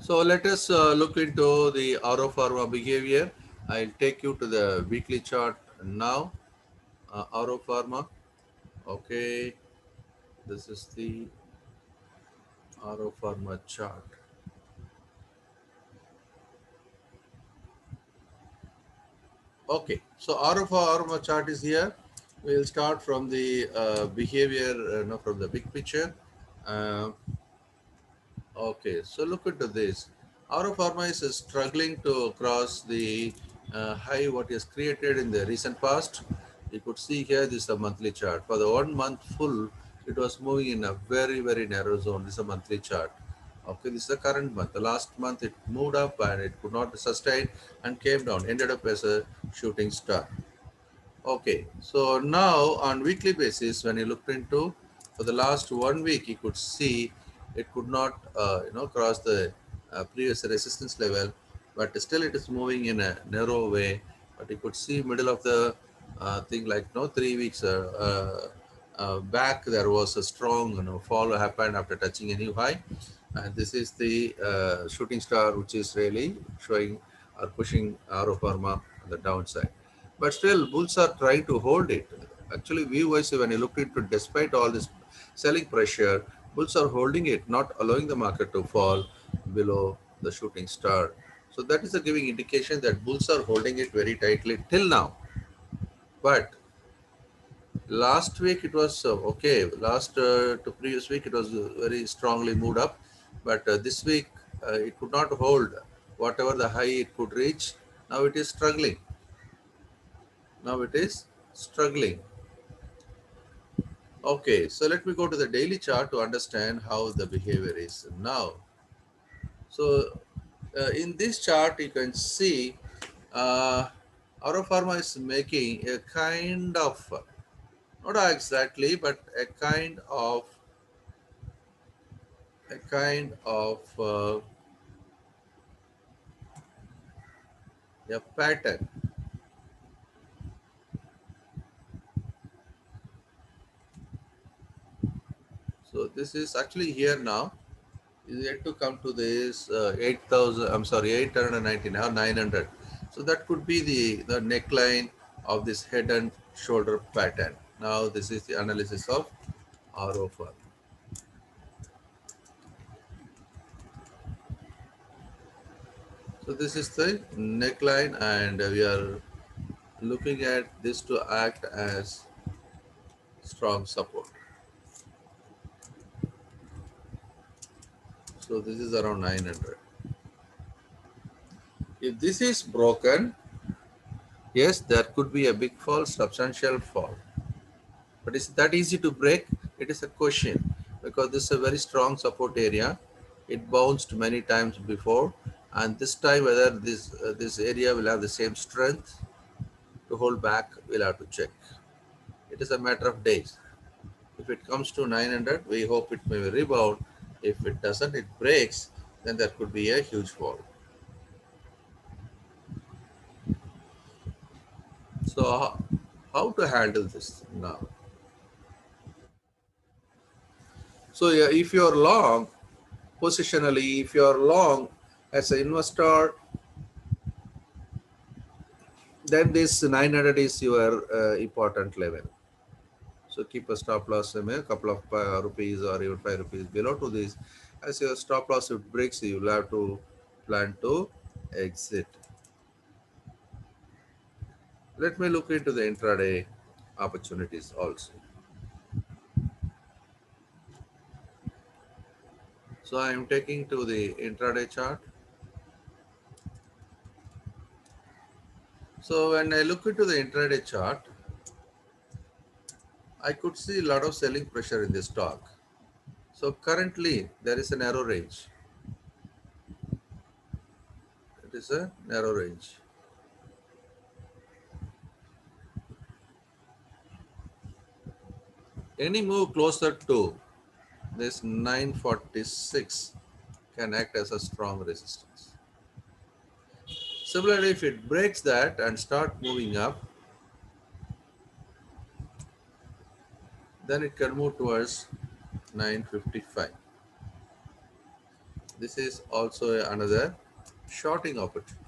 So let us look into the Auro Pharma behavior. I'll take you to the weekly chart now. Auro Pharma. Okay, this is the Auro Pharma chart. Okay, so Auro Pharma chart is here. We'll start from the behavior, no, from the big picture. Uh, Okay, so look into this. Auro Pharma is struggling to cross the high what is created in the recent past. You could see here this is a monthly chart. For the 1 month full, it was moving in a very narrow zone. This is a monthly chart. Okay, this is the current month. The last month it moved up and it could not sustain and came down, ended up as a shooting star. Okay, so now on weekly basis, when you looked into for the last 1 week, you could see it could not, cross the previous resistance level, but still it is moving in a narrow way. But you could see middle of the thing like 3 weeks back, there was a strong fall happened after touching a new high, and this is the shooting star, which is really showing or pushing Auro Pharma on the downside. But still, bulls are trying to hold it. Actually, view-wise, when you look into despite all this selling pressure, bulls are holding it, not allowing the market to fall below the shooting star. So that is a giving indication that bulls are holding it very tightly till now. But last week it was okay. Last to previous week it was very strongly moved up, but this week it could not hold whatever the high it could reach. Now it is struggling. Now it is struggling. Okay, so let me go to the daily chart to understand how the behavior is now. So in this chart, you can see uh, Auro Pharma is making a kind of, not exactly, but a kind of a pattern. So this is actually here now. Is yet to come to this 8,000. I'm sorry, 899 or 900. So that could be the neckline of this head and shoulder pattern. Now this is the analysis of RO firm. So this is the neckline, and we are looking at this to act as strong support. So this is around 900. If this is broken, yes, there could be a big fall, substantial fall. But is that easy to break? It is a question, because this is a very strong support area. It bounced many times before, and this time whether this area will have the same strength to hold back, we'll have to check. It is a matter of days. If it comes to 900, we hope it may rebound. If it doesn't, it breaks, then there could be a huge fall. So how to handle this now? So yeah, if you're long positionally, if you're long as an investor, then this 900 is your important level. So keep a stop loss a couple of rupees or even 5 rupees below to this. As your stop loss it breaks, you will have to plan to exit. Let me look into the intraday opportunities also. So I am taking to the intraday chart. So when I look into the intraday chart, I could see a lot of selling pressure in this stock. So currently there is a narrow range. It is a narrow range. Any move closer to this 946 can act as a strong resistance. Similarly, if it breaks that and start moving up, then it can move towards 955. This is also another shorting opportunity.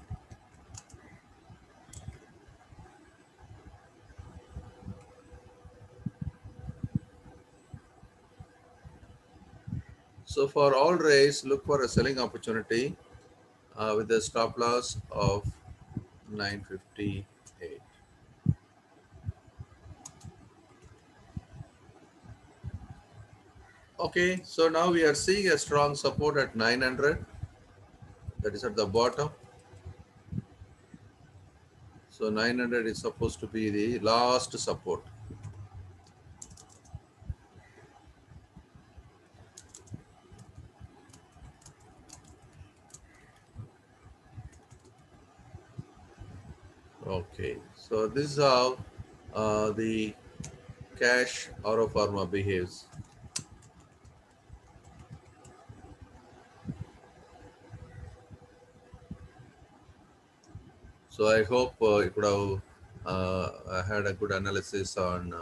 So for all rays, look for a selling opportunity with a stop loss of 958. Okay, so now we are seeing a strong support at 900. That is at the bottom. So 900 is supposed to be the last support. Okay, so this is how the cash Auro Pharma behaves. So I hope you could have had a good analysis on